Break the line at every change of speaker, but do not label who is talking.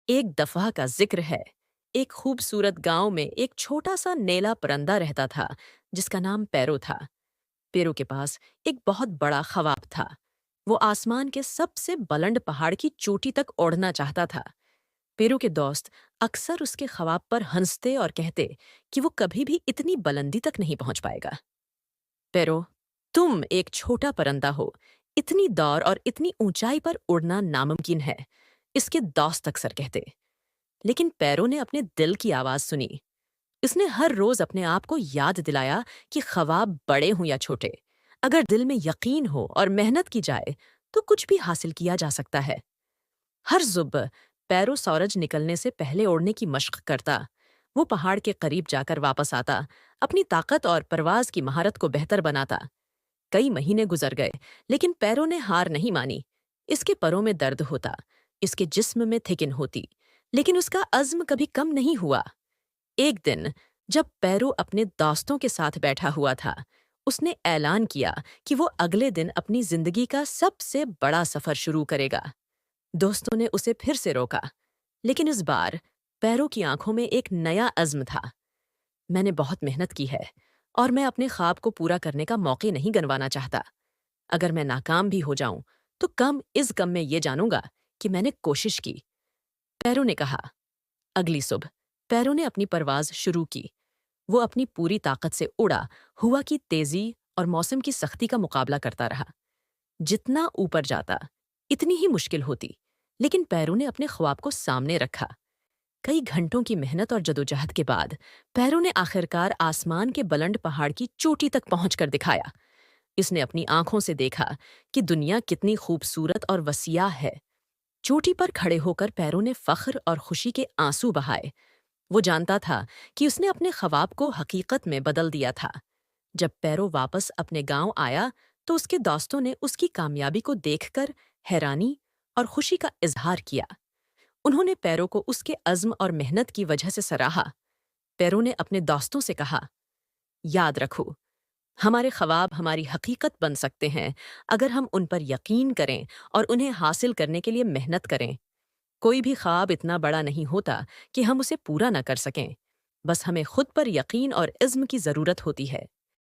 एक दफा का जिक्र है। एक खूबसूरत गांव में एक छोटा सा नीला परिंदा रहता था जिसका नाम पैरो था। पैरो के पास एक बहुत बड़ा ख्वाब था। वो आसमान के सबसे बुलंद पहाड़ की चोटी तक उड़ना चाहता था। पैरो के दोस्त अक्सर उसके ख्वाब पर हंसते और कहते कि वो कभी भी इतनी बुलंदी तक नहीं पहुंच पाएगा। पैरो, तुम एक छोटा परिंदा हो। इतनी दौड़ और इतनी ऊंचाई पर उड़ना नामुमकिन है, इसके दोस्त अक्सर कहते। लेकिन पैरो ने अपने दिल की आवाज सुनी। उसने हर रोज अपने आप को याद दिलाया कि ख्वाब बड़े हों या छोटे, अगर दिल में यकीन हो और मेहनत की जाए तो कुछ भी हासिल किया जा सकता है। हर सुबह पैरो सूरज निकलने से पहले उड़ने की मशक करता। वो पहाड़ के करीब जाकर वापस आता, अपनी ताकत और परवाज की महारत को बेहतर बनाता। कई महीने गुजर गए, लेकिन पैरो ने हार नहीं मानी। इसके परों में दर्द होता, इसके जिस्म में थिकिन होती, लेकिन उसका अज़्म कभी कम नहीं हुआ। एक दिन जब पैरो अपने दोस्तों के साथ बैठा हुआ था, उसने ऐलान किया कि वो अगले दिन अपनी जिंदगी का सबसे बड़ा सफर शुरू करेगा। दोस्तों ने उसे फिर से रोका, लेकिन इस बार पैरो की आंखों में एक नया अज़्म था। मैंने बहुत मेहनत की है और मैं अपने ख्वाब को पूरा करने का मौके नहीं गंवाना चाहता। अगर मैं नाकाम भी हो जाऊं तो कम इस गम में ये जानूंगा कि मैंने कोशिश की, पैरो ने कहा। अगली सुबह पैरो ने अपनी परवाज शुरू की। वो अपनी पूरी ताकत से उड़ा, हुआ की तेजी और मौसम की सख्ती का मुकाबला करता रहा। जितना ऊपर जाता इतनी ही मुश्किल होती, लेकिन पैरो ने अपने ख्वाब को सामने रखा। कई घंटों की मेहनत और जदोजहद के बाद पैरो ने आखिरकार आसमान के बुलंद पहाड़ की चोटी तक पहुंचकर दिखाया। इसने अपनी आंखों से देखा कि दुनिया कितनी खूबसूरत और वसीया है। चोटी पर खड़े होकर पैरो ने फख्र और खुशी के आंसू बहाए। वो जानता था कि उसने अपने ख्वाब को हकीकत में बदल दिया था। जब पैरो वापस अपने गांव आया तो उसके दोस्तों ने उसकी कामयाबी को देखकर हैरानी और खुशी का इजहार किया। उन्होंने पैरो को उसके अज़्म और मेहनत की वजह से सराहा। पैरो ने अपने दोस्तों से कहा, याद रखो, हमारे ख्वाब हमारी हकीकत बन सकते हैं अगर हम उन पर यकीन करें और उन्हें हासिल करने के लिए मेहनत करें। कोई भी ख्वाब इतना बड़ा नहीं होता कि हम उसे पूरा न कर सकें। बस हमें खुद पर यकीन और इज़्म की ज़रूरत होती है।